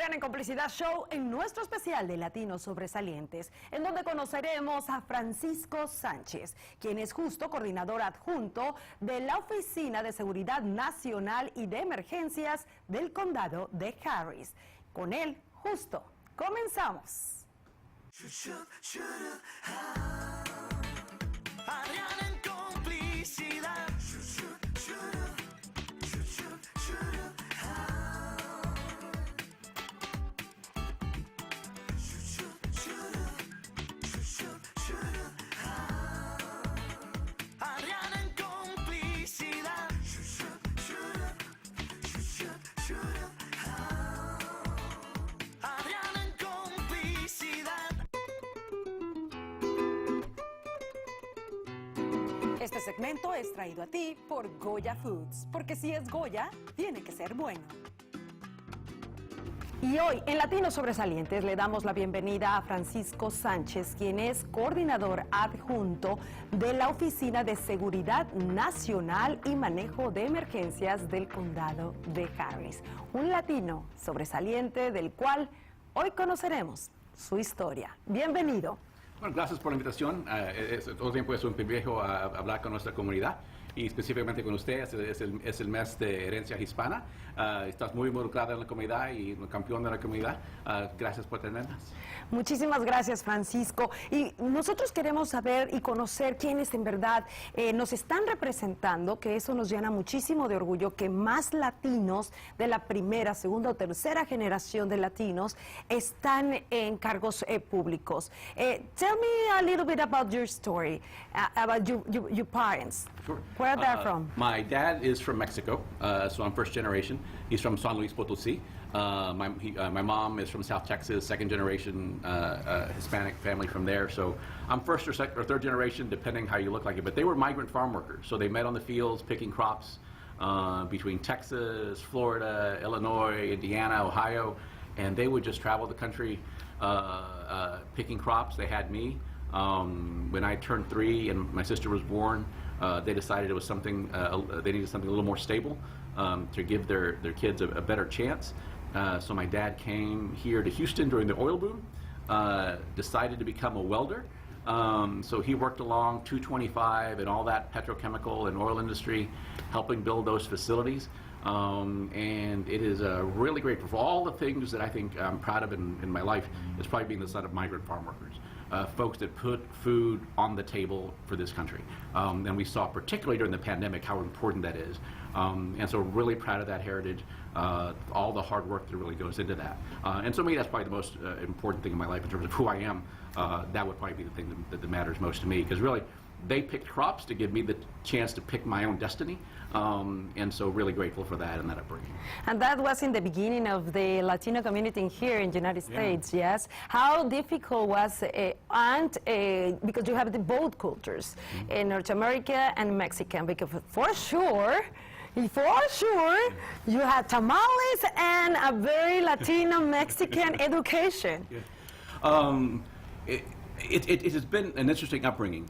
Adriana en Complicidad Show en nuestro especial de Latinos Sobresalientes, en donde conoceremos a Francisco Sánchez, quien es justo coordinador adjunto de la Oficina de Seguridad Nacional y de Emergencias del Condado de Harris. Con él, justo, comenzamos. Adriana en Complicidad. Adriana en Complicidad. Adriana en Complicidad. Este segmento es traído a ti por Goya Foods, porque si es Goya, tiene que ser bueno. Y hoy, en Latinos Sobresalientes, le damos la bienvenida a Francisco Sánchez, quien es coordinador adjunto de la Oficina de Seguridad Nacional y Manejo de Emergencias del Condado de Harris. Un latino sobresaliente del cual hoy conoceremos su historia. Bienvenido. Bueno, gracias por la invitación. Todo el tiempo es un privilegio hablar con nuestra comunidad y específicamente con usted. Es el mes de herencia hispana. Estás muy involucrada en la comunidad y campeón de la comunidad. Gracias por tenernos. Muchísimas gracias, Francisco. Y nosotros queremos saber y conocer quiénes en verdad nos están representando, que eso nos llena muchísimo de orgullo, que más latinos de la primera, segunda o tercera generación de latinos están en cargos públicos. Tell me a little bit about your story, about your parents. Sure. Where are they from? My dad is from Mexico, so I'm first generation. He's from San Luis Potosí. My mom is from South Texas, second generation Hispanic family from there. So I'm first or third generation, depending how you look like it. But they were migrant farm workers, so they met on the fields picking crops between Texas, Florida, Illinois, Indiana, Ohio, and they would just travel the country picking crops. They had me. When I turned 3 and my sister was born, they decided it was something, they needed something a little more stable to give their kids a better chance. So my dad came here to Houston during the oil boom, decided to become a welder. So he worked along 225 and all that petrochemical and oil industry, helping build those facilities. And it is really great. For all the things that I think I'm proud of in my life, is probably being the son of migrant farm workers. Folks that put food on the table for this country. And we saw, particularly during the pandemic, how important that is. And so really proud of that heritage, all the hard work that really goes into that. And so to me, that's probably the most important thing in my life in terms of who I am. That would probably be the thing that matters most to me, because really, they picked crops to give me the chance to pick my own destiny, and so really grateful for that and that upbringing. And that was in the beginning of the Latino community here in the United States, yes? How difficult was, because you have the both cultures, in North America and Mexican, because for sure, you had tamales and a very Latino Mexican education. Yeah. It has been an interesting upbringing.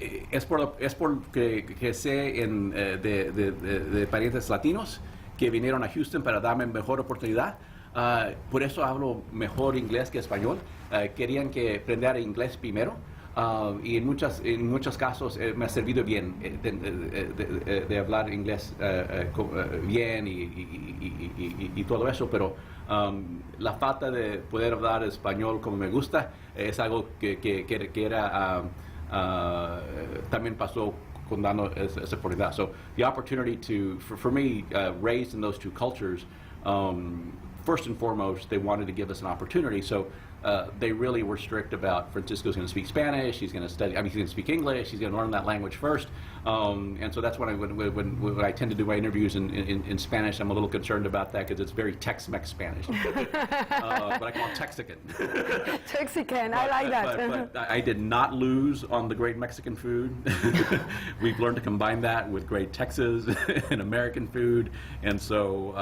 Es por que sé de parientes latinos que vinieron a Houston para darme mejor oportunidad. Por eso hablo mejor inglés que español. Querían que aprendiera inglés primero. Y en muchos casos me ha servido bien de hablar inglés bien y todo eso, pero la falta de poder hablar español como me gusta es algo que era también pasó con dando esa oportunidad. So the opportunity for me, raised in those two cultures, first and foremost, they wanted to give us an opportunity. So they really were strict about Francisco's going to speak Spanish, he's going to study, he's going to speak English, he's going to learn that language first. And so that's when I tend to do my interviews in Spanish. I'm a little concerned about that because it's very Tex-Mex Spanish. But I call it Texican. Texican, I like that. But I did not lose on the great Mexican food. We've learned to combine that with great Texas and American food. And so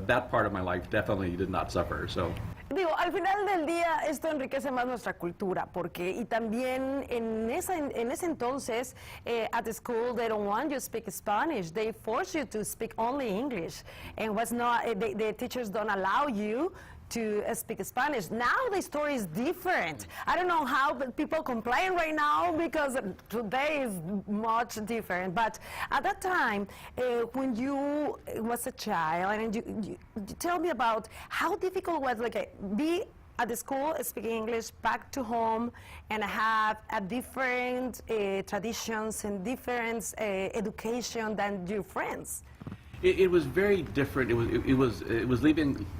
that part of my life definitely did not suffer. So. Digo, al final del día esto enriquece más nuestra cultura, porque y también en ese entonces at the school they don't want you to speak Spanish, they force you to speak only English, and was not the teachers don't allow you to speak Spanish. Now the story is different. I don't know how but people complain right now because today is much different. But at that time, when you was a child, and you tell me about how difficult was be at the school speaking English, back to home, and have a different traditions and different education than your friends. It was very different. It was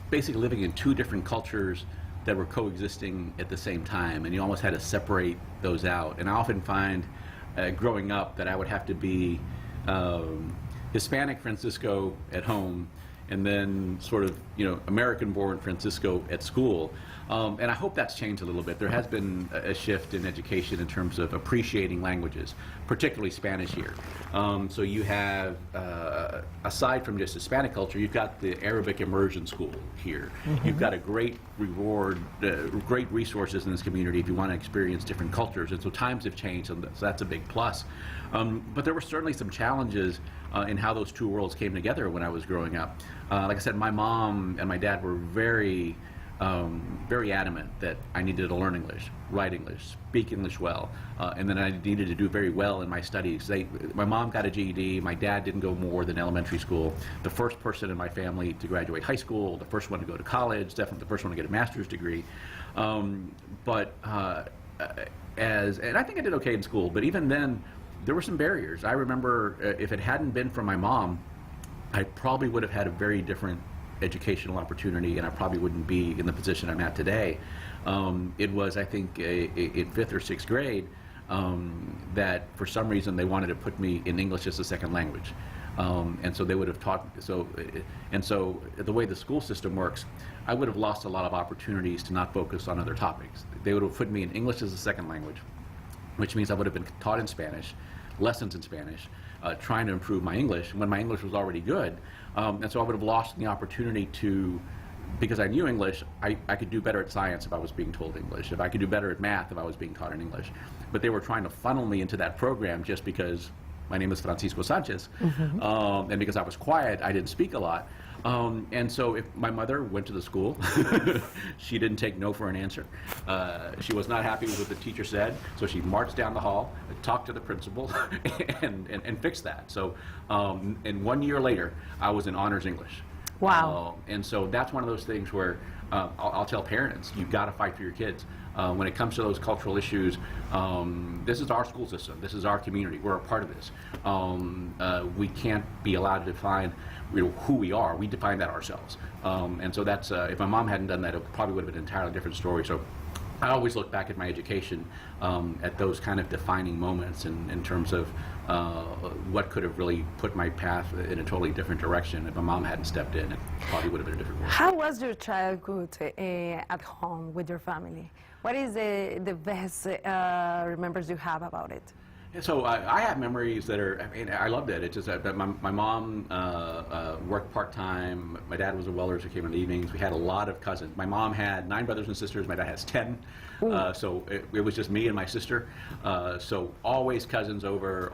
basically living in two different cultures that were coexisting at the same time, and you almost had to separate those out. And I often find, growing up, that I would have to be Hispanic Francisco at home, and then sort of American-born Francisco at school. And I hope that's changed a little bit. There has been a shift in education in terms of appreciating languages, particularly Spanish here. So you have, aside from just Hispanic culture, you've got the Arabic immersion school here. You've got a great great resources in this community if you want to experience different cultures. And so times have changed, and so that's a big plus. But there were certainly some challenges in how those two worlds came together when I was growing up. Like I said, my mom and my dad were very adamant that I needed to learn English, write English, speak English well, and then I needed to do very well in my studies. My mom got a GED, my dad didn't go more than elementary school. The first person in my family to graduate high school, the first one to go to college, definitely the first one to get a master's degree. And I think I did okay in school, but even then, there were some barriers. I remember if it hadn't been for my mom, I probably would have had a very different educational opportunity, and I probably wouldn't be in the position I'm at today. It was, I think, in 5th or 6th grade that for some reason they wanted to put me in English as a second language. And so they would have taught, so the way the school system works, I would have lost a lot of opportunities to not focus on other topics. They would have put me in English as a second language, which means I would have been taught in Spanish, lessons in Spanish, trying to improve my English when my English was already good. And so I would have lost the opportunity to, because I knew English, I could do better at science if I was being told English. If I could do better at math if I was being taught in English. But they were trying to funnel me into that program just because my name is Francisco Sanchez. And because I was quiet, I didn't speak a lot. And so if my mother went to the school, she didn't take no for an answer. She was not happy with what the teacher said, so she marched down the hall, talked to the principal, and fixed that. So, and 1 year later, I was in honors English. Wow. And so that's one of those things where I'll tell parents, you've got to fight for your kids. When it comes to those cultural issues, this is our school system. This is our community. We're a part of this. We can't be allowed to define who we are. We define that ourselves. And so that's, if my mom hadn't done that, it probably would have been an entirely different story. So I always look back at my education at those kind of defining moments in terms of what could have really put my path in a totally different direction. If my mom hadn't stepped in, it probably would have been a different world. How was your childhood at home with your family? What is the best remembers you have about it? So I have memories that are, I mean, I loved it. It's just that my mom worked part-time. My dad was a welder, so he came in the evenings. We had a lot of cousins. My mom had 9 brothers and sisters. My dad has 10. So it was just me and my sister. So always cousins over.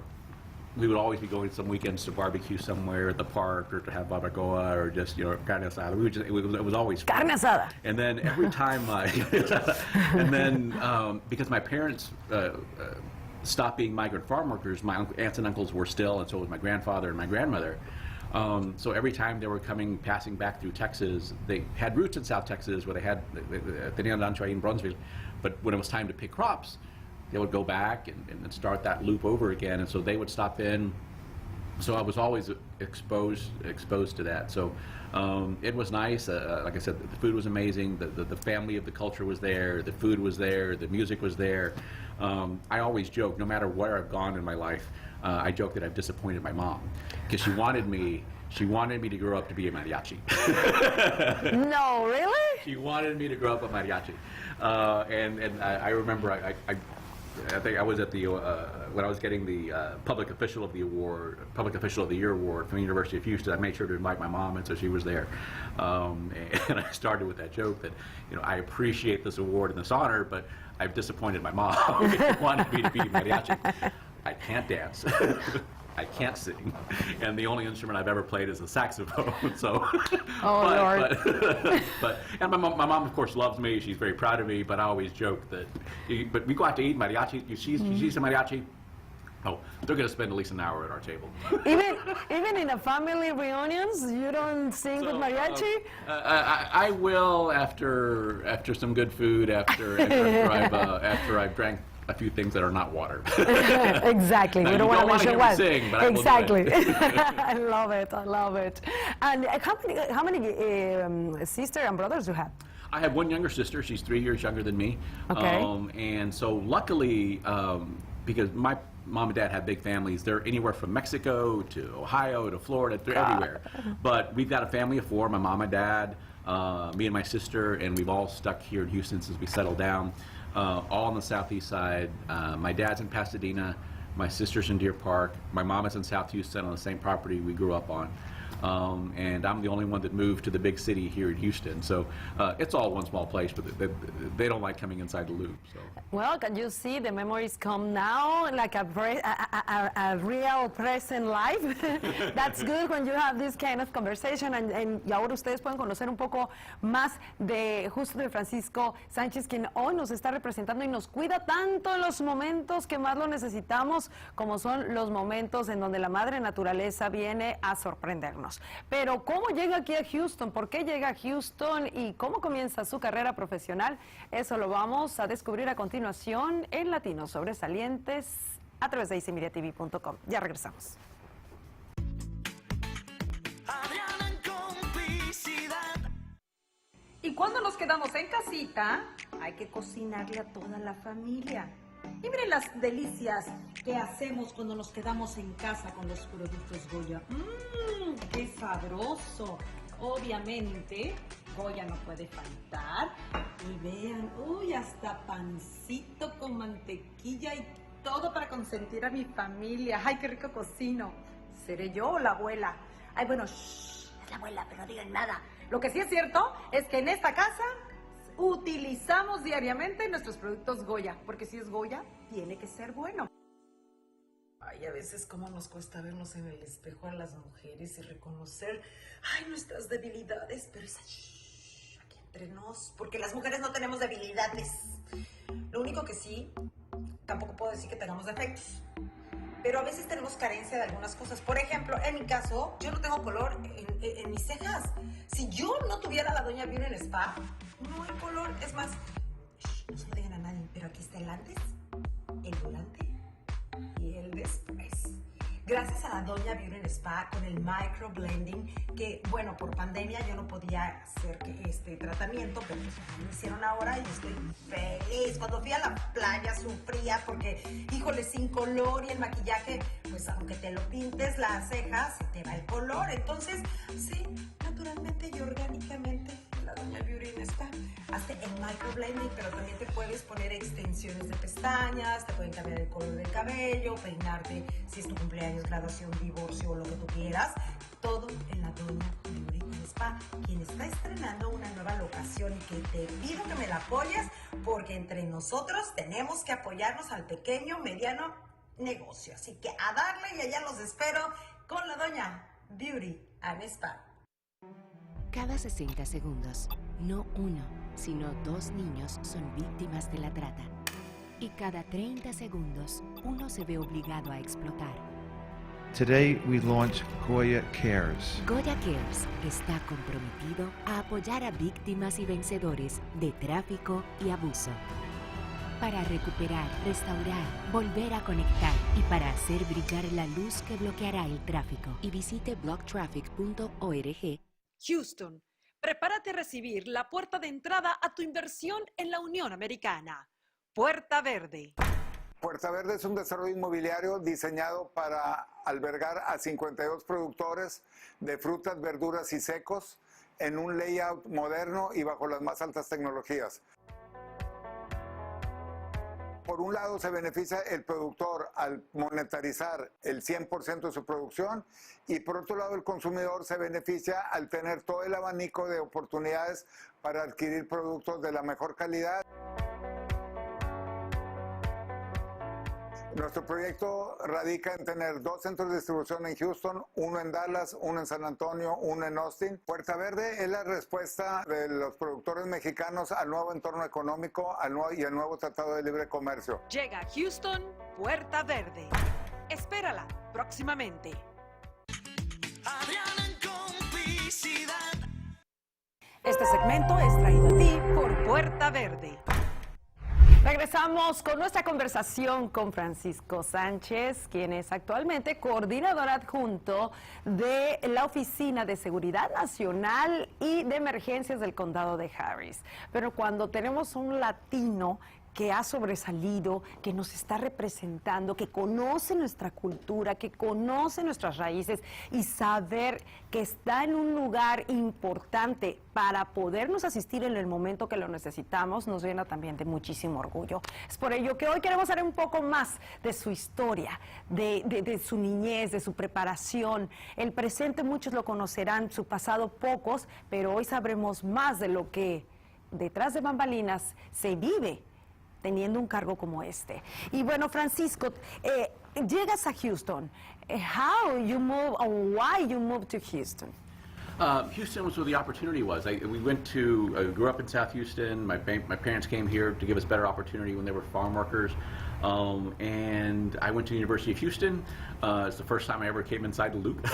We would always be going some weekends to barbecue somewhere at the park, or to have barbacoa, or just, carne asada. It was always fun. Carne asada. And then every time, and then because my parents stopped being migrant farm workers, my aunts and uncles were still, and so was my grandfather and my grandmother. So every time they were passing back through Texas, they had roots in South Texas where they tenían rancho ahí in Brunsville, but when it was time to pick crops, they would go back and start that loop over again, and so they would stop in. So I was always exposed to that. So it was nice. Like I said, the food was amazing. The family of the culture was there. The food was there. The music was there. I always joke, no matter where I've gone in my life, I joke that I've disappointed my mom because she wanted me to grow up to be a mariachi. No, really? She wanted me to grow up a mariachi. And I remember I think I was at the when I was getting the Public Official of the Year award from the University of Houston. I made sure to invite my mom, and so she was there. And I started with that joke that, you know, I appreciate this award and this honor, but I've disappointed my mom who wanted me to be mariachi. I can't dance. I can't sing, and the only instrument I've ever played is the saxophone. So, and my mom, of course, loves me. She's very proud of me. But I always joke that, but we go out to eat mariachi. You see some mariachi. Oh, they're going to spend at least an hour at our table. Even in a family reunions, you don't sing with mariachi? I will after some good food, after I've drank a few things that are not water. Exactly. Now, we don't want to mention what. Sing, but exactly. I love it. I love it. And how many sisters and brothers do you have? I have one younger sister. She's 3 years younger than me. Okay. And so luckily, because my mom and dad have big families, they're anywhere from Mexico to Ohio to Florida. They're everywhere. But we've got a family of four: my mom and dad, me and my sister, and we've all stuck here in Houston since we settled down. All on the southeast side. My dad's in Pasadena, my sister's in Deer Park, my mom is in South Houston on the same property we grew up on. And I'm the only one that moved to the big city here in Houston. So it's all one small place, but they don't like coming inside the loop. So. Well, can you see the memories come now, like a real present life? That's good when you have this kind of conversation. Y ahora ustedes pueden conocer un poco más de justo de Francisco Sánchez, quien hoy nos está representando y nos cuida tanto en los momentos que más lo necesitamos, como son los momentos en donde la madre naturaleza viene a sorprendernos. Pero ¿cómo llega aquí a Houston? ¿Por qué llega a Houston? ¿Y cómo comienza su carrera profesional? Eso lo vamos a descubrir a continuación en Latinos Sobresalientes a través de acmediatv.com. Ya regresamos. Adriana en Complicidad. Y cuando nos quedamos en casita, hay que cocinarle a toda la familia. Y miren las delicias que hacemos cuando nos quedamos en casa con los productos Goya. ¡Qué sabroso! Obviamente, Goya no puede faltar. Y vean, uy, hasta pancito con mantequilla y todo para consentir a mi familia. ¡Ay, qué rico cocino! ¿Seré yo o la abuela? Ay, bueno, shh, es la abuela, pero no digan nada. Lo que sí es cierto es que en esta casa utilizamos diariamente nuestros productos Goya, porque si es Goya, tiene que ser bueno. Ay, a veces cómo nos cuesta vernos en el espejo a las mujeres y reconocer, ay, nuestras debilidades, pero es aquí entre nos, porque las mujeres no tenemos debilidades. Lo único que sí, tampoco puedo decir que tengamos defectos, pero a veces tenemos carencia de algunas cosas. Por ejemplo, en mi caso, yo no tengo color en mis cejas. Si yo no tuviera la Doña Beauty en Spa, no hay color. Es más, no se lo digan a nadie, pero aquí está el antes, el volante y el después. Gracias a la Doña Beauty en Spa con el microblending, que bueno, por pandemia yo no podía hacer este tratamiento, pero pues me hicieron ahora y estoy feliz. Cuando fui a la playa sufría porque, híjole, sin color y el maquillaje, pues aunque te lo pintes las cejas, se te va el color. Entonces, sí, naturalmente y orgánicamente, la Doña Beauty en Spa hace el microblending, pero también te puedes poner extensiones de pestañas, te pueden cambiar el color del cabello, peinarte si es tu cumpleaños, graduación, divorcio o lo que tú quieras. Todo en la Doña Beauty en Spa, quien está estrenando una nueva locación y que te pido que me la apoyes, porque entre nosotros tenemos que apoyarnos al pequeño, mediano negocio. Así que a darle, y allá los espero con la Doña Beauty en Spa. Cada 60 segundos, no uno, sino dos niños son víctimas de la trata. Y cada 30 segundos, uno se ve obligado a explotar. Today we launch Goya Cares. Goya Cares está comprometido a apoyar a víctimas y vencedores de tráfico y abuso. Para recuperar, restaurar, volver a conectar y para hacer brillar la luz que bloqueará el tráfico. Y visite blocktraffic.org. Houston, prepárate a recibir la puerta de entrada a tu inversión en la Unión Americana. Puerta Verde. Puerta Verde es un desarrollo inmobiliario diseñado para albergar a 52 productores de frutas, verduras y secos en un layout moderno y bajo las más altas tecnologías. por un lado se beneficia el productor al monetarizar el 100% de su producción y por otro lado el consumidor se beneficia al tener todo el abanico de oportunidades para adquirir productos de la mejor calidad. Nuestro proyecto radica en tener 2 centros de distribución en Houston, uno en Dallas, uno en San Antonio, uno en Austin. Puerta Verde es la respuesta de los productores mexicanos al nuevo entorno económico y al nuevo Tratado de Libre Comercio. Llega a Houston, Puerta Verde. Espérala próximamente. Adriana en Complicidad. Este segmento es traído a ti por... Puerta Verde. Regresamos con nuestra conversación con Francisco Sánchez, quien es actualmente coordinador adjunto de la Oficina de Seguridad Nacional y de Emergencias del Condado de Harris. Pero cuando tenemos un latino que ha sobresalido, que nos está representando, que conoce nuestra cultura, que conoce nuestras raíces y saber que está en un lugar importante para podernos asistir en el momento que lo necesitamos, nos llena también de muchísimo orgullo. Es por ello que hoy queremos saber un poco más de su historia, de su niñez, de su preparación. El presente muchos lo conocerán, su pasado pocos, pero hoy sabremos más de lo que detrás de bambalinas se vive teniendo un cargo como este. Y bueno, Francisco, llegas a Houston. How you move, or why you moved to Houston? Houston was where the opportunity was. We went to, grew up in South Houston. My parents came here to give us better opportunity when they were farm workers. And I went to the University of Houston. It's the first time I ever came inside the loop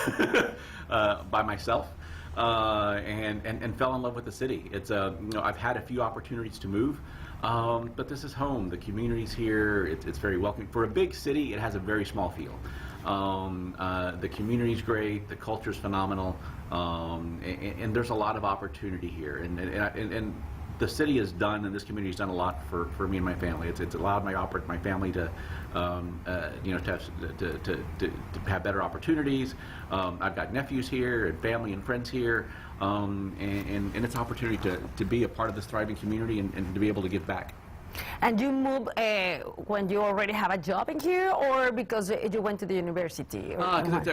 by myself. And fell in love with the city. It's I've had a few opportunities to move, but this is home. The community's here. It's very welcoming. For a big city, it has a very small feel. The community's great. The culture's phenomenal, and there's a lot of opportunity here. And the city has done, and this community has done a lot for me and my family. It's allowed my family to have better opportunities. I've got nephews here and family and friends here, and it's an opportunity to be a part of this thriving community and to be able to give back. And you moved when you already have a job in here, or because you went to the university?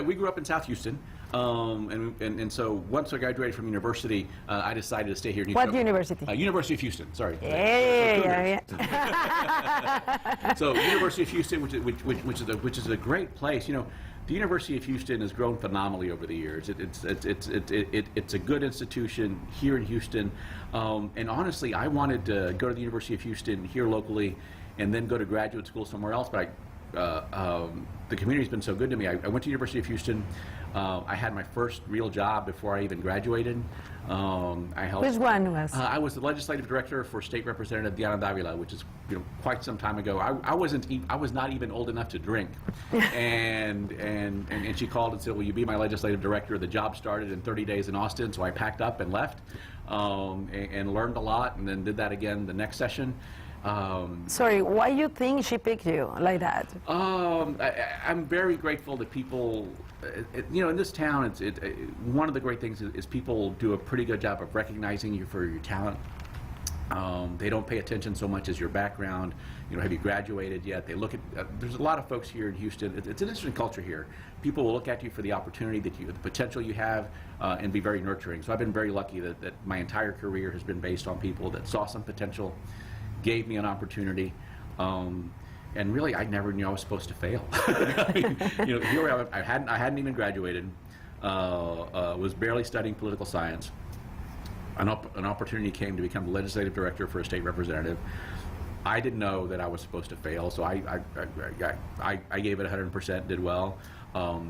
We grew up in South Houston, and so once I graduated from university, I decided to stay here. What university? University of Houston. Sorry. Yeah. So University of Houston, which is a great place. You know, the University of Houston has grown phenomenally over the years. It's a good institution here in Houston, and honestly, I wanted to go to the University of Houston here locally, and then go to graduate school somewhere else. But the community's been so good to me. I went to the University of Houston. I had my first real job before I even graduated. I helped. Which one was? I was the legislative director for State Representative Adriana, which is quite some time ago. I was not even old enough to drink, and she called and said, "Will you be my legislative director?" The job started in 30 days in Austin, so I packed up and left, and learned a lot, and then did that again the next session. Sorry, why you think she picked you like that? I'm very grateful that people, in this town, one of the great things is people do a pretty good job of recognizing you for your talent. They don't pay attention so much as your background. Have you graduated yet? They look at, there's a lot of folks here in Houston. It's an interesting culture here. People will look at you for the opportunity the potential you have, and be very nurturing. So I've been very lucky that my entire career has been based on people that saw some potential, gave me an opportunity, and really I never knew I was supposed to fail. I mean, here I hadn't even graduated, was barely studying political science. An opportunity came to become the legislative director for a state representative. I didn't know that I was supposed to fail, so I gave it 100%, did well.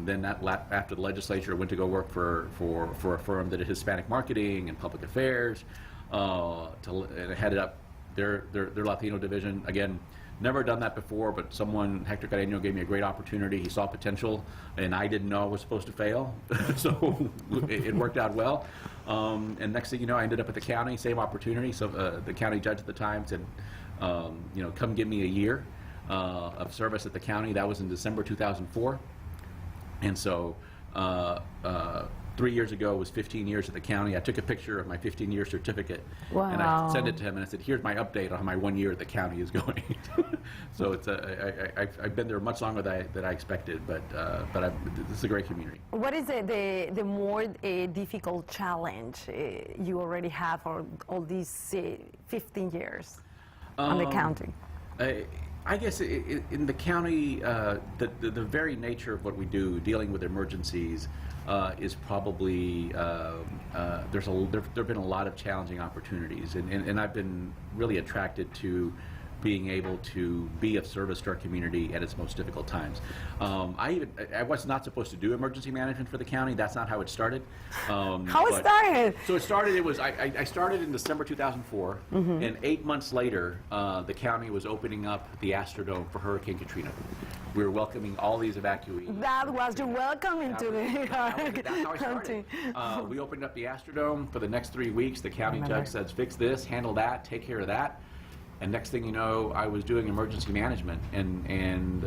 Then after the legislature, I went to go work for a firm that did Hispanic marketing and public affairs, and headed up their Latino division. Again, never done that before, but Hector Carreño, gave me a great opportunity. He saw potential, and I didn't know I was supposed to fail, so it worked out well. And next thing you know, I ended up at the county, same opportunity. So the county judge at the time said, come give me a year of service at the county. That was in December 2004. And so 3 years ago was 15 years at the county. I took a picture of my 15-year certificate, and I Wow. sent it to him, and I said, "Here's my update on how my 1 year at the county is going." So it's I've been there much longer than I expected, but this is a great community. What is the more difficult challenge you already have for all these 15 years on the county? I guess in the county, the very nature of what we do, dealing with emergencies, is probably there have been a lot of challenging opportunities, and I've been really attracted to being able to be of service to our community at its most difficult times. I was not supposed to do emergency management for the county. That's not how it started. How it started? So it started. I started in December 2004, and 8 months later, the county was opening up the Astrodome for Hurricane Katrina. We were welcoming all these evacuees. That was your welcome into That's how I county. started. We opened up the Astrodome for the next 3 weeks. The county judge said, "Fix this, handle that, take care of that." And next thing you know, I was doing emergency management, and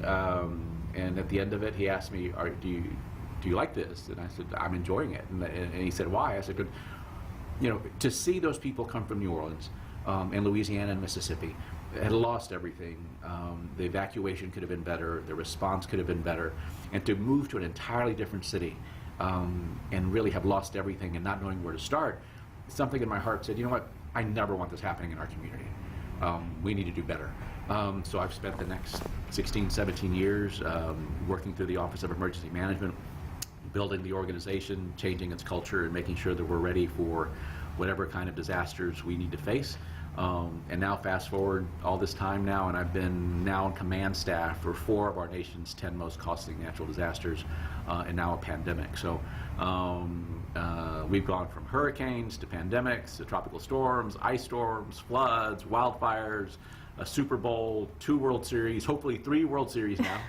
at the end of it, he asked me, "Do you like this?" And I said, "I'm enjoying it." And he said, "Why?" I said, to see those people come from New Orleans, and Louisiana and Mississippi, had lost everything. The evacuation could have been better. The response could have been better, and to move to an entirely different city, and really have lost everything and not knowing where to start, something in my heart said, "You know what? I never want this happening in our community. We need to do better." So I've spent the next 16, 17 years working through the Office of Emergency Management, building the organization, changing its culture, and making sure that we're ready for whatever kind of disasters we need to face. And now fast forward all this time now, and I've been now on command staff for 4 of our nation's 10 most costly natural disasters, and now a pandemic. So we've gone from hurricanes to pandemics to tropical storms, ice storms, floods, wildfires, a Super Bowl, 2 World Series, hopefully 3 World Series now.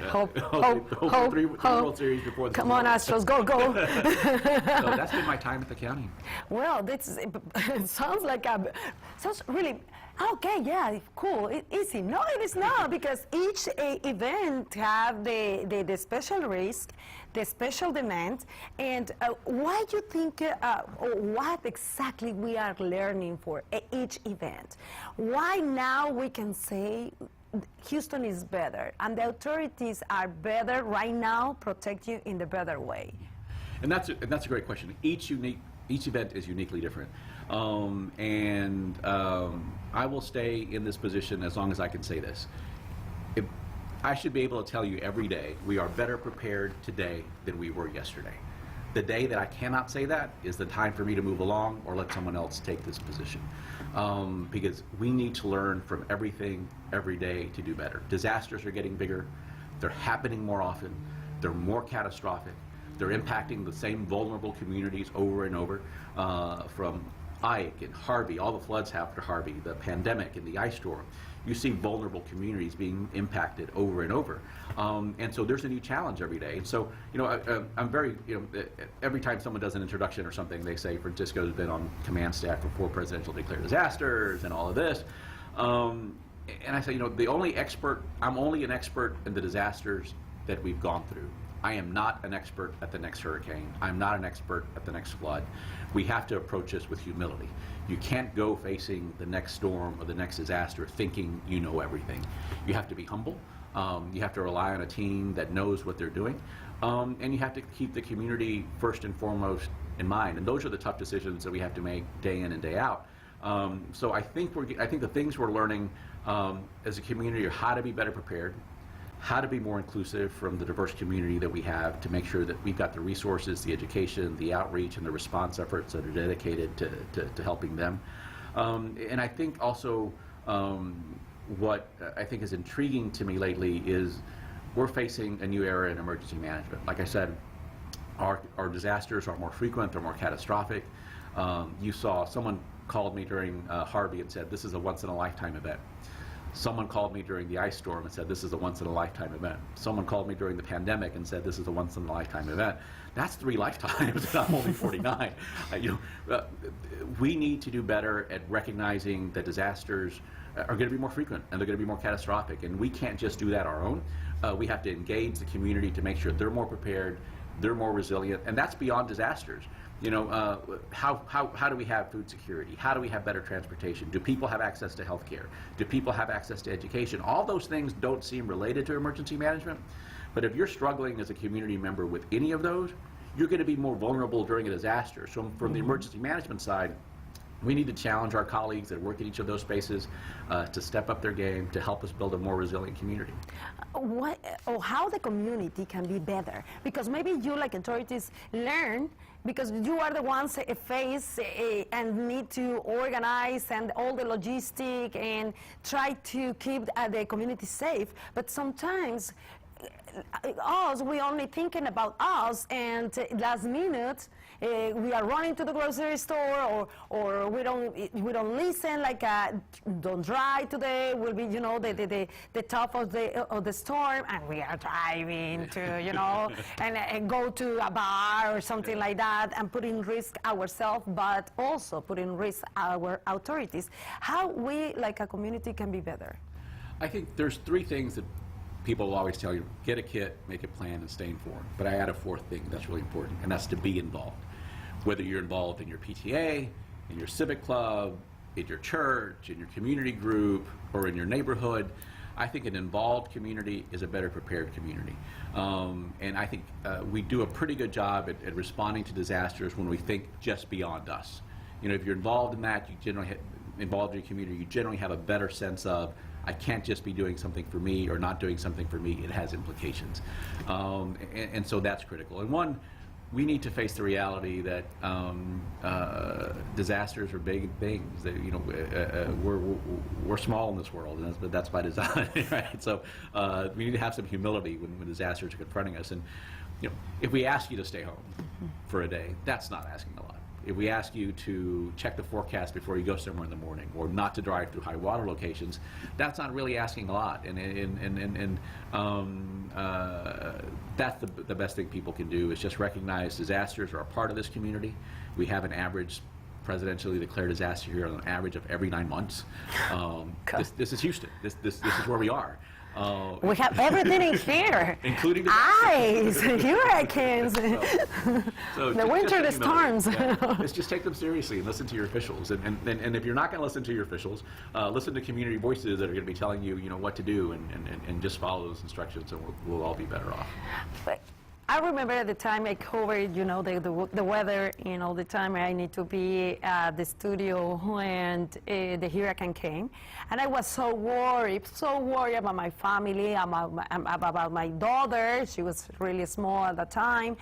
Hopefully three World Series before the Come on, Astros, go, go. So that's been my time at the county. Well, it sounds like sounds really, okay, yeah, cool, easy. No, it is not, because each event have the special risk, the special demand, and why do you think, or what exactly we are learning for each event? Why now we can say Houston is better, and the authorities are better right now, protect you in the better way? And that's a great question. Each event is uniquely different, I will stay in this position as long as I can say this. I should be able to tell you every day we are better prepared today than we were yesterday. The day that I cannot say that is the time for me to move along or let someone else take this position. Because we need to learn from everything every day to do better. Disasters are getting bigger, they're happening more often, they're more catastrophic, they're impacting the same vulnerable communities over and over, from Ike and Harvey, all the floods after Harvey, the pandemic and the ice storm. You see vulnerable communities being impacted over and over. And so there's a new challenge every day. And so, I'm very, every time someone does an introduction or something, they say Francisco's been on command staff for 4 presidential declared disasters and all of this. And I say, I'm only an expert in the disasters that we've gone through. I am not an expert at the next hurricane. I'm not an expert at the next flood. We have to approach this with humility. You can't go facing the next storm or the next disaster thinking you know everything. You have to be humble. You have to rely on a team that knows what they're doing. And you have to keep the community first and foremost in mind. And those are the tough decisions that we have to make day in and day out. So I think the things we're learning as a community are how to be better prepared, how to be more inclusive from the diverse community that we have to make sure that we've got the resources, the education, the outreach, and the response efforts that are dedicated to helping them. And I think also what I think is intriguing to me lately is we're facing a new era in emergency management. Like I said, our disasters are more frequent, they're more catastrophic. You saw someone called me during Harvey and said, this is a once-in-a-lifetime event. Someone called me during the ice storm and said, this is a once-in-a-lifetime event. Someone called me during the pandemic and said, this is a once-in-a-lifetime event. That's 3 lifetimes, and I'm only 49. We need to do better at recognizing that disasters are going to be more frequent and they're going to be more catastrophic, and we can't just do that our own. We have to engage the community to make sure they're more prepared, they're more resilient, and that's beyond disasters. You know, how do we have food security? How do we have better transportation? Do people have access to health care? Do people have access to education? All those things don't seem related to emergency management, but if you're struggling as a community member with any of those, you're going to be more vulnerable during a disaster. So from the emergency management side, we need to challenge our colleagues that work in each of those spaces to step up their game to help us build a more resilient community. How the community can be better? Because maybe you, like authorities, learn because you are the ones face and need to organize and all the logistic and try to keep the community safe. But sometimes we only thinking about us, and last minute we are running to the grocery store, or we don't listen, like don't drive today, will be, you know, the top of the storm, and we are driving to, you know, and go to a bar or something like that, and put in risk ourselves, but also put in risk our authorities. How we, like a community, can be better? I think there's three things that people will always tell you: get a kit, make a plan, and stay informed. But I add a fourth thing that's really important, and that's to be involved. Whether you're involved in your PTA, in your civic club, in your church, in your community group, or in your neighborhood, I think an involved community is a better prepared community. And I think we do a pretty good job at responding to disasters when we think just beyond us. You know, if you're involved in that, you generally involved in your community, you generally have a better sense of, I can't just be doing something for me or not doing something for me. It has implications. And so that's critical. And one, we need to face the reality that disasters are big things. That, you know, we're small in this world, but that's by design, right? So we need to have some humility when disasters are confronting us. And you know, if we ask you to stay home for a day, that's not asking a lot. If we ask you to check the forecast before you go somewhere in the morning, or not to drive through high water locations, that's not really asking a lot. And that's the best thing people can do, is just recognize disasters are a part of this community. We have an average presidentially declared disaster here on an average of every 9 months. This is Houston. This is where we are. We have everything in here, including the ice, hurricanes, so the winter, the storms. Yeah. Let's just take them seriously and listen to your officials. And if you're not going to listen to your officials, listen to community voices that are going to be telling you, you know, what to do, and just follow those instructions, and we'll all be better off. But I remember at the time I covered, you know, the weather, and all the time I need to be at the studio when the hurricane came, and I was so worried about my family, about my daughter. She was really small at the time,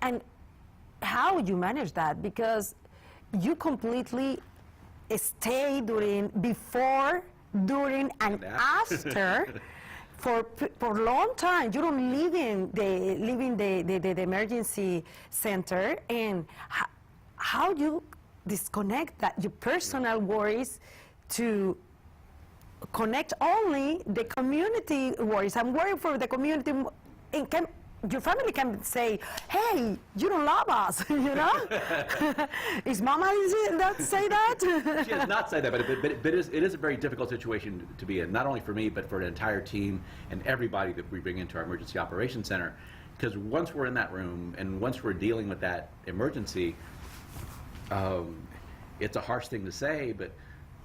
and how you manage that, because you completely stay before, during, and after. For a long time, you don't live in the emergency center, and how you disconnect that your personal worries to connect only the community worries. I'm worried for the community. Your family can say, "Hey, you don't love us," you know? Is Mama that say that? She does not say that, but it is a very difficult situation to be in, not only for me, but for an entire team and everybody that we bring into our emergency operations center. Because once we're in that room and once we're dealing with that emergency, it's a harsh thing to say, but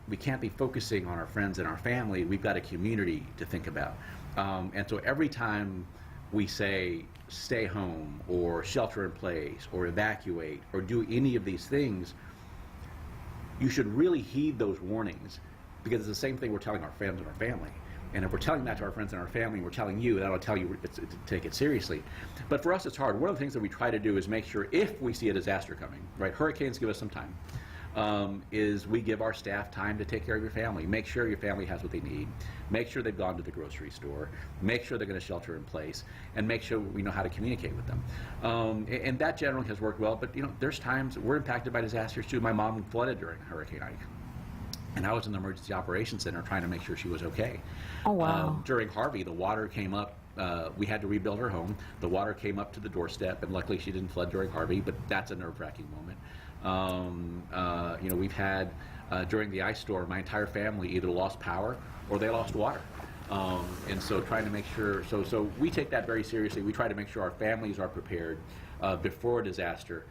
we can't be focusing on our friends and our family. We've got a community to think about. And so every time we say stay home or shelter in place or evacuate or do any of these things, you should really heed those warnings, because it's the same thing we're telling our friends and our family. And if we're telling that to our friends and our family, we're telling you, that'll tell you to take it seriously. But for us, it's hard. One of the things that we try to do is make sure, if we see a disaster coming, right, hurricanes give us some time, is we give our staff time to take care of your family. Make sure your family has what they need. Make sure they've gone to the grocery store. Make sure they're going to shelter in place, and make sure we know how to communicate with them. And that generally has worked well. But you know, there's times we're impacted by disasters too. My mom flooded during Hurricane Ike, and I was in the emergency operations center trying to make sure she was okay. Oh wow! During Harvey, the water came up. We had to rebuild her home. The water came up to the doorstep, and luckily she didn't flood during Harvey. But that's a nerve-wracking moment. You know, we've had during the ice storm, my entire family either lost power or they lost water, and so trying to make sure. So we take that very seriously. We try to make sure our families are prepared before a disaster,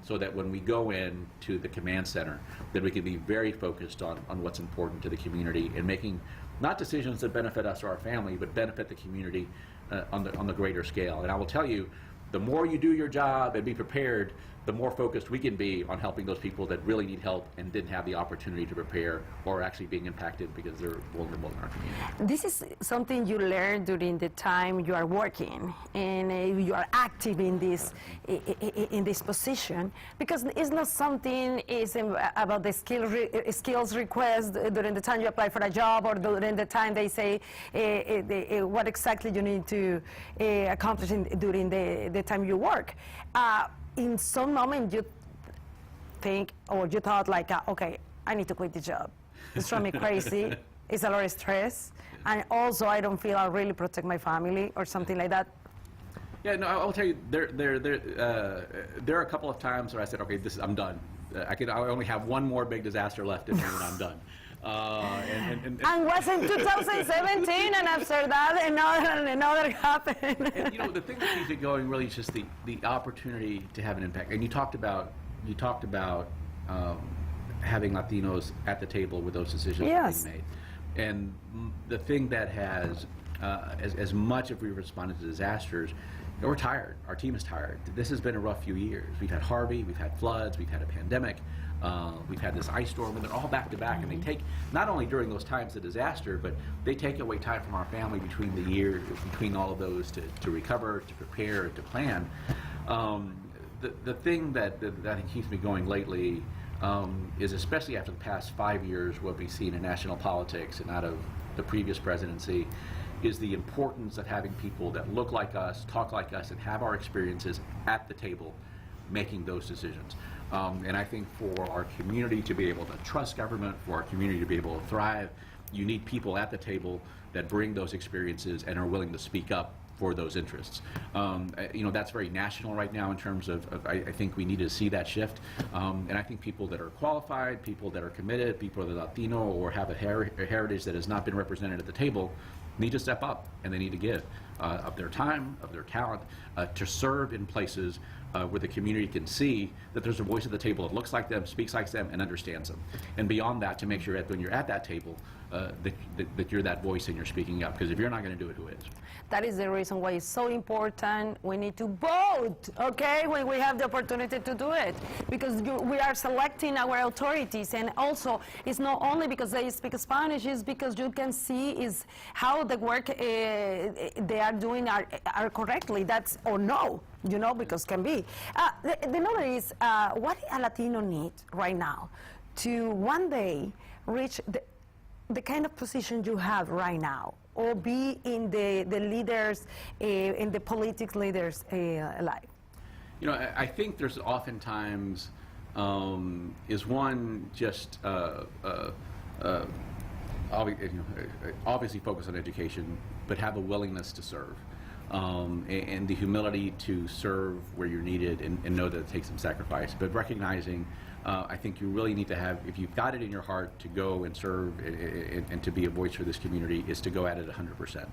so that when we go in to the command center, that we can be very focused on what's important to the community and making not decisions that benefit us or our family, but benefit the community on the greater scale. And I will tell you, the more you do your job and be prepared, the more focused we can be on helping those people that really need help and didn't have the opportunity to prepare or are actually being impacted because they're vulnerable in our community. This is something you learn during the time you are working and you are active in this position, because it's not something is about the skills request during the time you apply for a job or during the time they say what exactly you need to accomplish during the time you work. In some moment you think, or you thought like, okay, I need to quit the job. It's driving me crazy. It's a lot of stress. And also I don't feel I really protect my family or something like that. Yeah, no, I'll tell you, there are a couple of times where I said, okay, I'm done. I only have one more big disaster left in me and I'm done. And was in 2017, and after that, another happened. And, you know, the thing that keeps it going really is just the opportunity to have an impact. And you talked about having Latinos at the table with those decisions Yes. being made. And the thing that has, as much as we've responded to disasters, we're tired. Our team is tired. This has been a rough few years. We've had Harvey, we've had floods, we've had a pandemic. We've had this ice storm, and they're all back to back, and they take, not only during those times of disaster, but they take away time from our family between the years, between all of those to recover, to prepare, to plan. The thing that I think keeps me going lately is, especially after the past 5 years, what we see in national politics and out of the previous presidency, is the importance of having people that look like us, talk like us, and have our experiences at the table making those decisions. And I think for our community to be able to trust government, for our community to be able to thrive, you need people at the table that bring those experiences and are willing to speak up for those interests. You know, that's very national right now in terms of I think we need to see that shift. And I think people that are qualified, people that are committed, people that are Latino or have a heritage that has not been represented at the table need to step up, and they need to give of their time, of their talent, to serve in places where the community can see that there's a voice at the table that looks like them, speaks like them, and understands them. And beyond that, to make sure that when you're at that table, that you're that voice and you're speaking up. Because if you're not going to do it, who is? That is the reason why it's so important. We need to vote, okay, when we have the opportunity to do it. Because we are selecting our authorities. And also, it's not only because they speak Spanish, it's because you can see is how the work they are doing are correctly. That's, or no, you know, because can be. The number is, what a Latino need right now to one day reach the kind of position you have right now, or be in the leaders, in the political leaders' life? You know, I think there's oftentimes, is one just obviously focus on education, but have a willingness to serve. And the humility to serve where you're needed and know that it takes some sacrifice, but recognizing I think you really need to have, if you've got it in your heart to go and serve and to be a voice for this community, is to go at it 100%.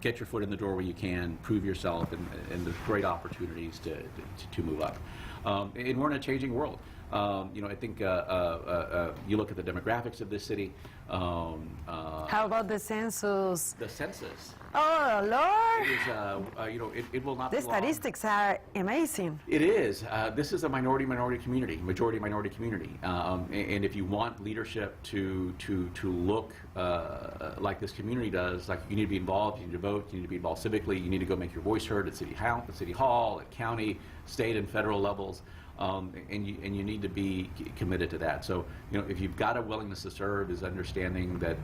Get your foot in the door where you can, prove yourself, and there's great opportunities to move up. And we're in a changing world. You know, I think you look at the demographics of this city. How about the census? The census. Oh, Lord! It is, you know, it will not The be long. statistics are amazing. It is. This is a majority community, majority minority community. And if you want leadership to look like this community does, like, you need to be involved, you need to vote, you need to be involved civically, you need to go make your voice heard at City Hall, at county, state, and federal levels. And you need to be committed to that. So, you know, if you've got a willingness to serve, is understanding that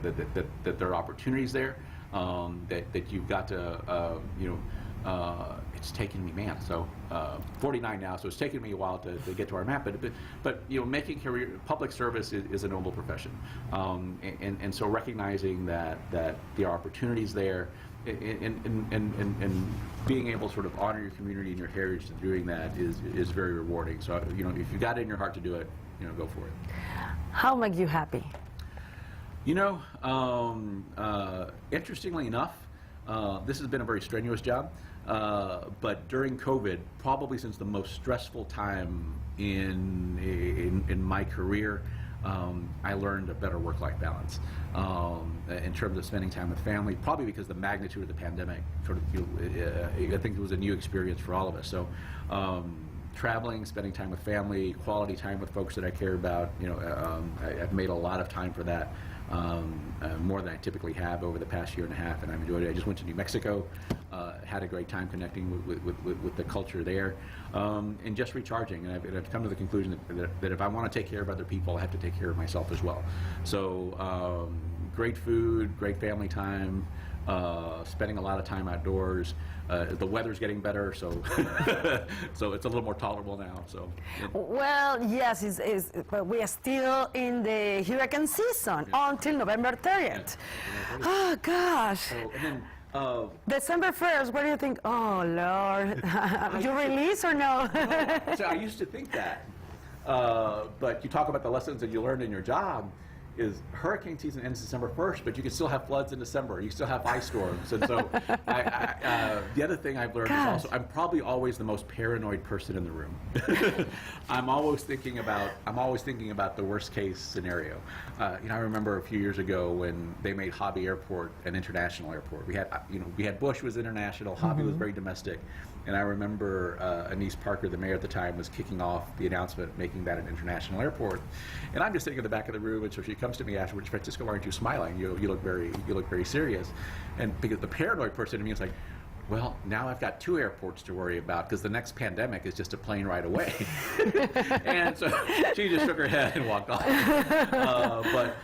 there are opportunities there, that you've got to, you know, it's taken me, man, so 49 now, so it's taken me a while to get to our map, but you know, making public service is a noble profession, and so recognizing that there are opportunities there, and being able to sort of honor your community and your heritage and doing that is very rewarding. So, you know, if you got it in your heart to do it, you know, go for it. How make you happy? You know, interestingly enough, this has been a very strenuous job. But during COVID, probably since the most stressful time in my career, I learned a better work-life balance in terms of spending time with family, probably because the magnitude of the pandemic, sort of, I think it was a new experience for all of us. So traveling, spending time with family, quality time with folks that I care about, I've made a lot of time for that. More than I typically have over the past year and a half, and I've enjoyed it. I just went to New Mexico, had a great time connecting with the culture there, and just recharging. And I've come to the conclusion that if I want to take care of other people, I have to take care of myself as well. So great food, great family time, spending a lot of time outdoors. The weather's getting better, so so it's a little more tolerable now. So, yeah. Well, yes, but we are still in the hurricane season until November 30th. Yeah. Oh, gosh. So, and then, December 1st, what do you think? Oh, Lord. You release or no? so I used to think that, but you talk about the lessons that you learned in your job. Is hurricane season ends December 1st, but you can still have floods in December. You still have ice storms. And so the other thing I've learned is also, I'm probably always the most paranoid person in the room. I'm always thinking about the worst case scenario. I remember a few years ago when they made Hobby Airport an international airport. We had Bush was international, Hobby was very domestic. And I remember Anise Parker, the mayor at the time, was kicking off the announcement, making that an international airport. And I'm just sitting in the back of the room, and so she comes to me afterwards, Francisco, why aren't you smiling? You look very serious. And because the paranoid person in me is like, well, now I've got 2 airports to worry about because the next pandemic is just a plane ride away. And so she just shook her head and walked off. But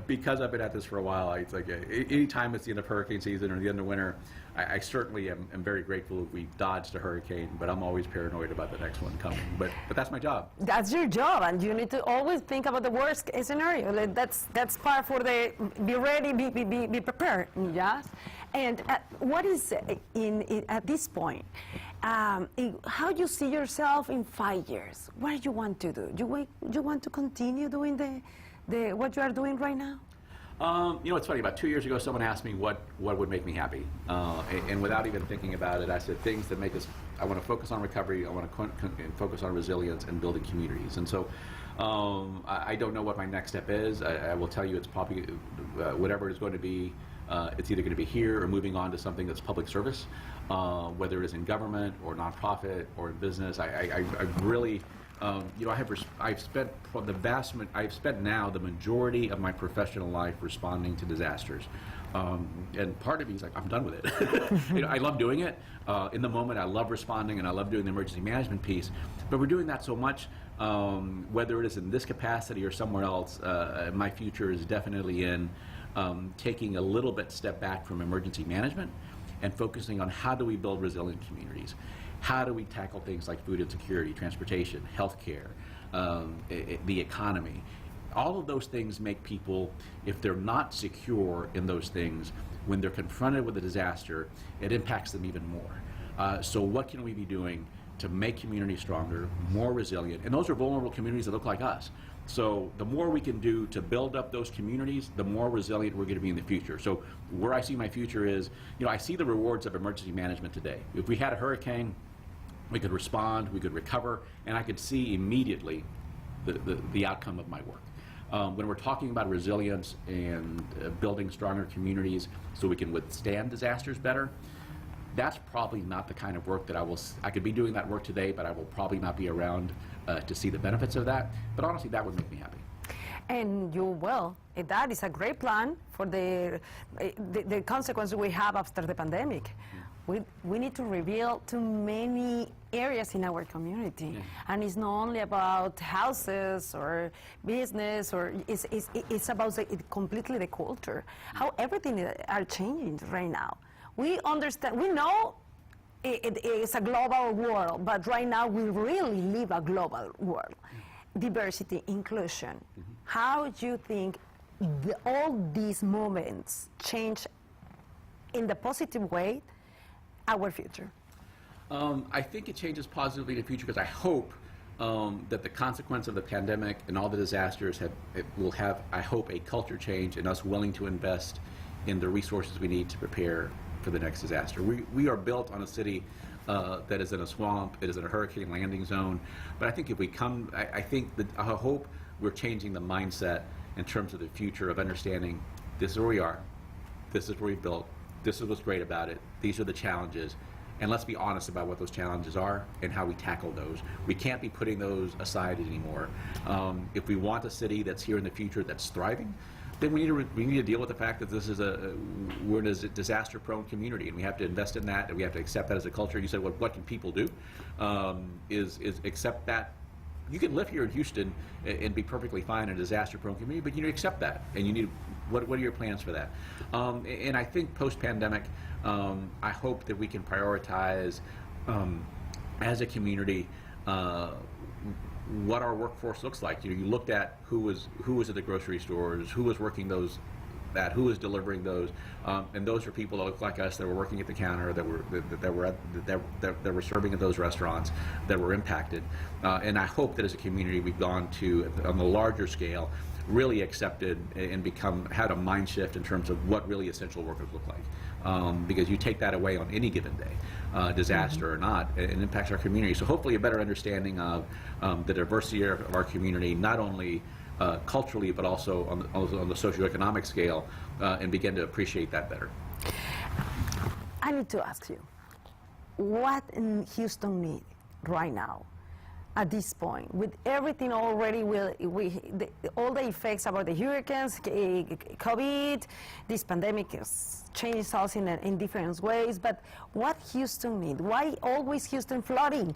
because I've been at this for a while, it's like any time it's the end of hurricane season or the end of winter, I certainly am very grateful if we dodged a hurricane, but I'm always paranoid about the next one coming. But that's my job. That's your job, and you need to always think about the worst case scenario. That's part for the be ready, be prepared. Yes. And what is at this point? How do you see yourself in 5 years? What do you want to do? You want to continue doing the what you are doing right now? It's funny. About 2 years ago, someone asked me what would make me happy, and without even thinking about it, I said things that make us. I want to focus on recovery. I want to focus on resilience and building communities. And so, I don't know what my next step is. I will tell you, it's probably whatever it's going to be. It's either going to be here or moving on to something that's public service, whether it is in government or nonprofit or in business. I really. I've spent now the majority of my professional life responding to disasters, and part of me is like, I'm done with it. I love doing it. In the moment, I love responding, and I love doing the emergency management piece. But we're doing that so much, whether it is in this capacity or somewhere else. My future is definitely in taking a little bit step back from emergency management and focusing on how do we build resilient communities. How do we tackle things like food insecurity, transportation, healthcare, the economy? All of those things make people, if they're not secure in those things, when they're confronted with a disaster, it impacts them even more. So what can we be doing to make communities stronger, more resilient? And those are vulnerable communities that look like us. So the more we can do to build up those communities, the more resilient we're going to be in the future. So where I see my future is, I see the rewards of emergency management today. If we had a hurricane, we could respond, we could recover, and I could see immediately the outcome of my work. When we're talking about resilience and building stronger communities so we can withstand disasters better, that's probably not the kind of work that I could be doing that work today, but I will probably not be around to see the benefits of that. But honestly, that would make me happy. And you will. That is a great plan for the consequences we have after the pandemic. We need to rebuild too many areas in our community, and it's not only about houses or business, or it's about completely the culture. How everything are changing right now. We understand. We know it's a global world, but right now we really live a global world. Diversity, inclusion. How do you think all these moments change in the positive way our future? I think it changes positively in the future because I hope that the consequence of the pandemic and all the disasters will have, I hope, a culture change in us willing to invest in the resources we need to prepare for the next disaster. We are built on a city that is in a swamp, it is in a hurricane landing zone. But I think if we come, I think that I hope we're changing the mindset in terms of the future of understanding this is where we are, this is where we built, this is what's great about it, these are the challenges, and let's be honest about what those challenges are and how we tackle those. We can't be putting those aside anymore. If we want a city that's here in the future that's thriving, then we need to deal with the fact that this is we're in a disaster-prone community, and we have to invest in that, and we have to accept that as a culture. You said, well, what can people do? Is accept that. You can live here in Houston and be perfectly fine in a disaster-prone community, but you need to accept that, and you need what are your plans for that? And I think post-pandemic, I hope that we can prioritize as a community what our workforce looks like. You looked at who was at the grocery stores, who was working those, who was delivering those, and those are people that look like us that were working at the counter, that were serving at those restaurants, that were impacted. And I hope that as a community we've gone to, on the larger scale, really accepted and had a mind shift in terms of what really essential workers look like. Because you take that away on any given day, disaster or not, it impacts our community. So hopefully a better understanding of the diversity of our community, not only culturally, but also on the socioeconomic scale, and begin to appreciate that better. I need to ask you, what in Houston need right now, at this point, with everything already, all the effects about the hurricanes, COVID, this pandemic has changed us in different ways, but what Houston need? Why always Houston flooding?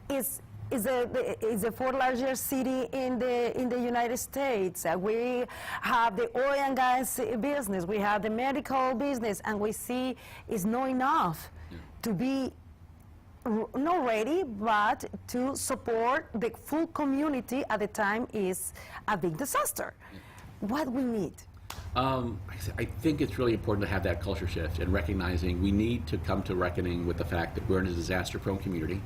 Is the fourth largest city in the United States. We have the oil and gas business, we have the medical business, and we see it's not enough to be not ready, but to support the full community at the time is a big disaster. What we need? I think it's really important to have that culture shift and recognizing we need to come to reckoning with the fact that we're in a disaster-prone community.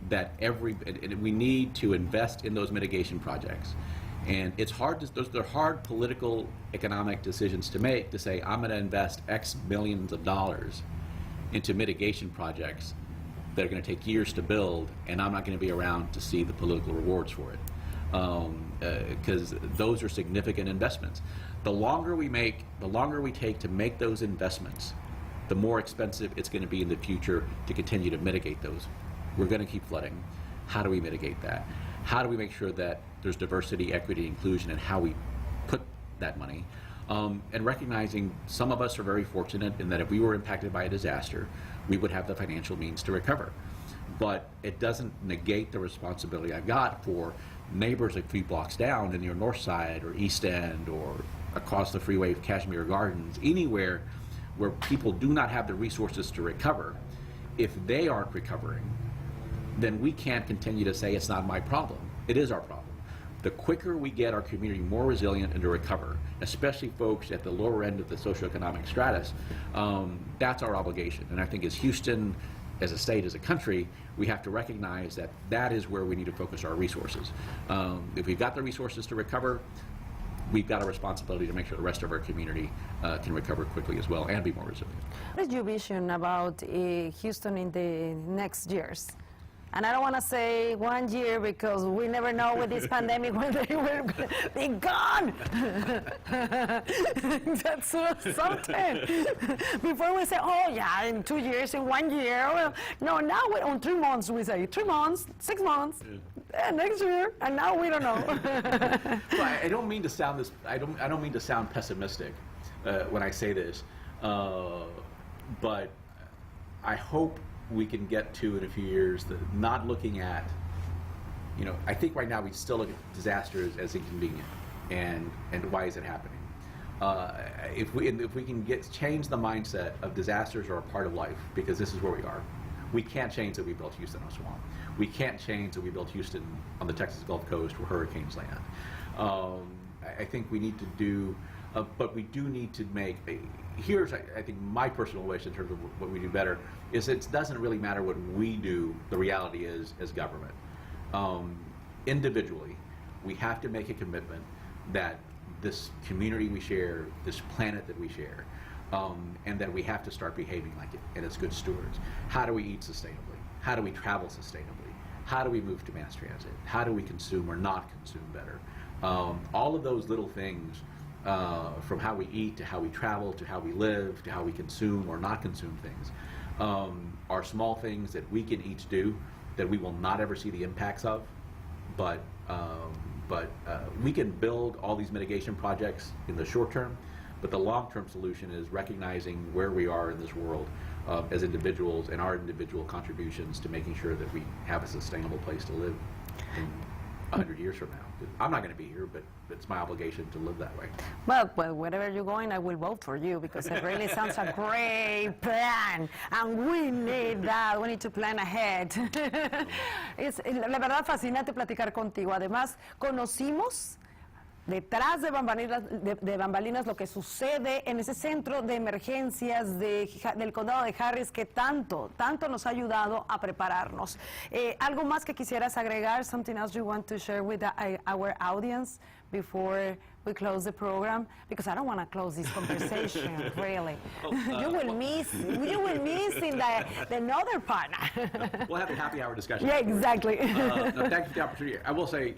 That we need to invest in those mitigation projects, and it's hard. They're hard political, economic decisions to make. To say I'm going to invest X millions of dollars into mitigation projects that are going to take years to build, and I'm not going to be around to see the political rewards for it, because those are significant investments. The longer we take to make those investments, the more expensive it's going to be in the future to continue to mitigate those. We're going to keep flooding. How do we mitigate that? How do we make sure that there's diversity, equity, inclusion in how we put that money? And recognizing some of us are very fortunate in that if we were impacted by a disaster, we would have the financial means to recover. But it doesn't negate the responsibility I've got for neighbors a few blocks down in your north side or east end or across the freeway of Kashmir Gardens, anywhere where people do not have the resources to recover. If they aren't recovering, then we can't continue to say it's not my problem. It is our problem. The quicker we get our community more resilient and to recover, especially folks at the lower end of the socioeconomic stratus, that's our obligation. And I think as Houston, as a state, as a country, we have to recognize that that is where we need to focus our resources. If we've got the resources to recover, we've got a responsibility to make sure the rest of our community can recover quickly as well and be more resilient. What is your vision about Houston in the next years? And I don't want to say 1 year because we never know with this pandemic when they will be gone. That's something. Before we say, oh yeah, in 2 years, in 1 year. Well, no, now we're on 3 months. We say 3 months, 6 months, next year, and now we don't know. Well, I don't mean to sound this. I don't mean to sound pessimistic when I say this, but I hope we can get to in a few years that not looking at, I think right now we still look at disasters as inconvenient, and why is it happening? If we can change the mindset of disasters are a part of life, because this is where we are. We can't change that we built Houston on a swamp. We can't change that we built Houston on the Texas Gulf Coast where hurricanes land. I think we need to do, but we do need to make. Here's, I think, my personal wish in terms of what we do better is it doesn't really matter what we do. The reality is, as government, individually, we have to make a commitment that this community we share, this planet that we share, and that we have to start behaving like it, and as good stewards. How do we eat sustainably? How do we travel sustainably? How do we move to mass transit? How do we consume or not consume better? All of those little things, from how we eat to how we travel to how we live to how we consume or not consume things, are small things that we can each do that we will not ever see the impacts of, but we can build all these mitigation projects in the short term, but the long-term solution is recognizing where we are in this world as individuals and our individual contributions to making sure that we have a sustainable place to live in 100 years from now. I'm not going to be here, but it's my obligation to live that way. Well, wherever you're going, I will vote for you because it really sounds a great plan. And we need that. We need to plan ahead. Es la verdad fascinante platicar contigo. Además, conocimos detrás de bambalinas lo que sucede en ese centro de emergencias del condado de Harris que tanto nos ha ayudado a prepararnos. ¿Algo más que quisieras agregar? Something else you want to share with our audience before we close the program? Because I don't want to close this conversation, really. You will miss in the another part. We'll have a happy hour discussion. Yeah, exactly. No, thank you for the opportunity. I will say,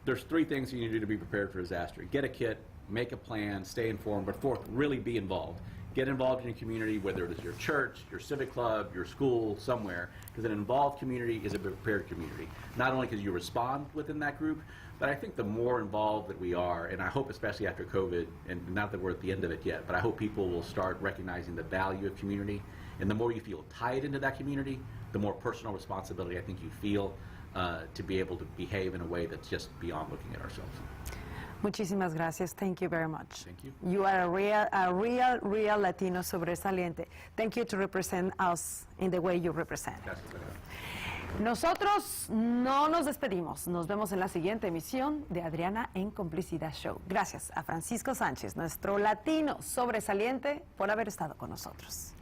there's 3 things you need to do to be prepared for disaster. Get a kit, make a plan, stay informed, but 4th, really be involved. Get involved in your community, whether it is your church, your civic club, your school, somewhere, because an involved community is a prepared community. Not only because you respond within that group, but I think the more involved that we are, and I hope especially after COVID, and not that we're at the end of it yet, but I hope people will start recognizing the value of community, and the more you feel tied into that community, the more personal responsibility I think you feel to be able to behave in a way that's just beyond looking at ourselves. Muchísimas gracias. Thank you very much. Thank you. You are a real Latino sobresaliente. Thank you to represent us in the way you represent. Gracias, Adriana. Nosotros no nos despedimos. Nos vemos en la siguiente emisión de Adriana en Complicidad Show. Gracias a Francisco Sánchez, nuestro latino sobresaliente, por haber estado con nosotros.